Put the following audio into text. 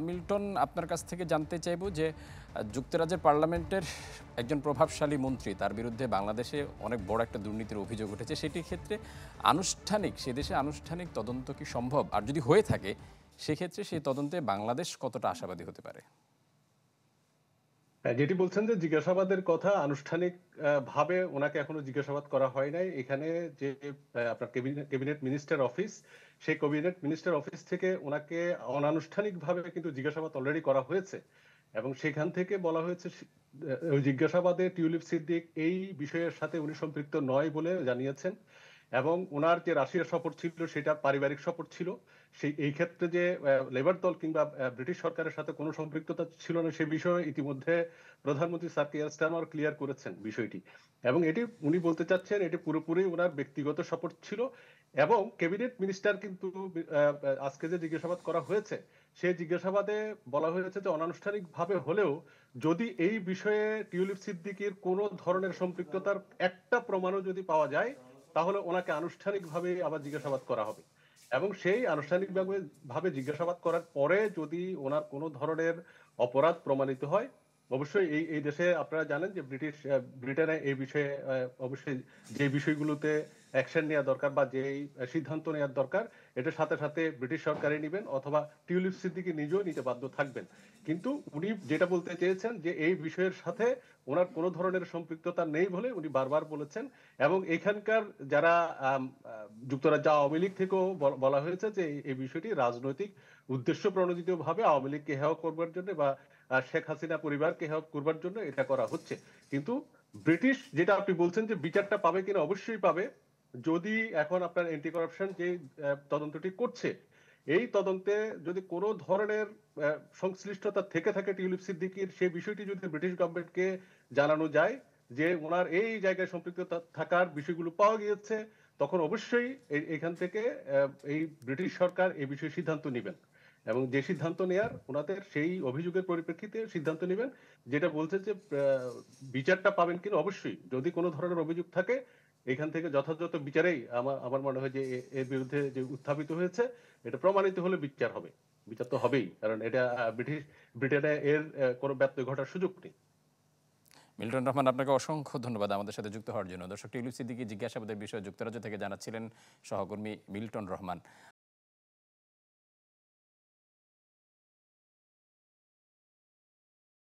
Milton, আপনার কাছ থেকে জানতে চাইব যে যুক্তরাজ্যের পার্লামেন্টের একজন প্রভাবশালী মন্ত্রী, তার বিরুদ্ধে বাংলাদেশে অনেক বড় একটা দুর্নীতির অভিযোগ উঠেছে। সেটির ক্ষেত্রে সে দেশে আনুষ্ঠানিক তদন্ত কি সম্ভব? আর যদি হয়ে থাকে, সেক্ষেত্রে সেই তদন্তে বাংলাদেশ কতটা আশাবাদী হতে পারে? যেটি বলছেন যে জিজ্ঞাসাবাদের কথা আনুষ্ঠানিক ভাবে ওনাকে এখনো জিজ্ঞাসাবাদ করা হয় নাই। এখানে যে আপনার ক্যাবিনেট মিনিস্টার অফিস, সেই ক্যাবিনেট মিনিস্টার অফিস থেকে ওনাকে অনানুষ্ঠানিক ভাবে কিন্তু জিজ্ঞাসাবাদ অলরেডি করা হয়েছে এবং সেখান থেকে বলা হয়েছে ওই জিজ্ঞাসাবাদে টিউলিপ সিদ্দিক এই বিষয়ের সাথে উনি সম্পৃক্ত নয় বলে জানিয়েছেন এবং ওনার যে রাশিয়া সফর ছিল সেটা পারিবারিক সফর ছিল। এই ক্ষেত্রে যে লেবার দল কিংবা ব্রিটিশ সরকারের সাথে কোনো সম্পৃক্ততা ছিল না সে বিষয়ে ইতিমধ্যে প্রধানমন্ত্রী স্যার কেয়ার স্টারমার ক্লিয়ার করেছেন বিষয়টি এবং এটি উনি বলতে চাচ্ছেন এটি পুরোপুরি ওনার ব্যক্তিগত সফর ছিল এবং ক্যাবিনেট মিনিস্টার কিন্তু আজকে যে জিজ্ঞাসাবাদ করা হয়েছে সেই জিজ্ঞাসাবাদে বলা হয়েছে যে অনানুষ্ঠানিক ভাবে হলেও যদি এই বিষয়ে টিউলিপ সিদ্দিকীর কোনো ধরনের সম্পৃক্ততার একটা প্রমাণও যদি পাওয়া যায় তাহলে ওনাকে আনুষ্ঠানিকভাবে আবার জিজ্ঞাসাবাদ করা হবে এবং সেই আনুষ্ঠানিকভাবে জিজ্ঞাসাবাদ করার পরে যদি ওনার কোনো ধরনের অপরাধ প্রমাণিত হয় অবশ্যই এই দেশে আপনারা জানেন যে ব্রিটেনে এই বিষয়ে অবশ্যই যে বিষয়গুলোতে অ্যাকশন নেওয়া দরকার বা যে সিদ্ধান্ত নেওয়ার দরকার এটার সাথে সাথে ব্রিটিশ সরকারই নেবেন অথবা টিউলিপ সিদ্দিকী নিজেও নিতে বাধ্য থাকবেন। কিন্তু উনি যেটা বলতে চেয়েছেন যে এই বিষয়ের সাথে ওনার কোনো ধরনের সম্পৃক্ততা নেই বলে উনি বারবার বলেছেন এবং এখানকার যারা যুক্তরাজ্য আওয়ামী লীগ থেকেও বলা হয়েছে যে এই বিষয়টি রাজনৈতিক উদ্দেশ্য প্রণোদিত ভাবে আওয়ামী লীগকে হেয় করবার জন্য বা শেখ হাসিনা পরিবারকে হেয় করবার জন্য এটা করা হচ্ছে। কিন্তু ব্রিটিশ যেটা আপনি বলছেন যে বিচারটা পাবে কিনা অবশ্যই পাবে যদি এখন আপনার এন্টি করাপশন যে তদন্তটি করছে এই তদন্তে যদি কোনো ধরনের সংশ্লিষ্টতা থেকে থাকে টিউলিপ সিদ্দিকীর সেই বিষয়টি যদি ব্রিটিশ গভর্নমেন্টকে জানানো যায় যে ওনার এই জায়গায় সম্পৃক্ততা থাকার বিষয়গুলো পাওয়া গিয়েছে তখন অবশ্যই এখান থেকে এই ব্রিটিশ সরকার এই বিষয়ে সিদ্ধান্ত নেবেন এবং যে সিদ্ধান্ত নেয়ার ওনাদের সেই অভিযোগের পরিপ্রেক্ষিতে সিদ্ধান্ত নেবেন যেটা বলছে যে বিচারটা পাবেন কিনা অবশ্যই যদি কোনো ধরনের অভিযোগ থাকে এখান থেকে যথাযথ বিচারেই আমার আমার মনে হয় যে এর বিরুদ্ধে যে উত্থাপিত হয়েছে এটা প্রমাণিত হলে বিচার হবে। বিচার তো হবেই কারণ এটা ব্রিটেনে এর কোনো ব্যত্যয় ঘটার সুযোগ নেই। মিল্টন রহমান, আপনাকে অসংখ্য ধন্যবাদ আমাদের সাথে যুক্ত হওয়ার জন্য। দর্শক, টিউলিপ সিদ্দিকী জিজ্ঞাসাবাদের বিষয়ে যুক্তরাজ্য থেকে জানাচ্ছিলেন সহকর্মী মিল্টন রহমান।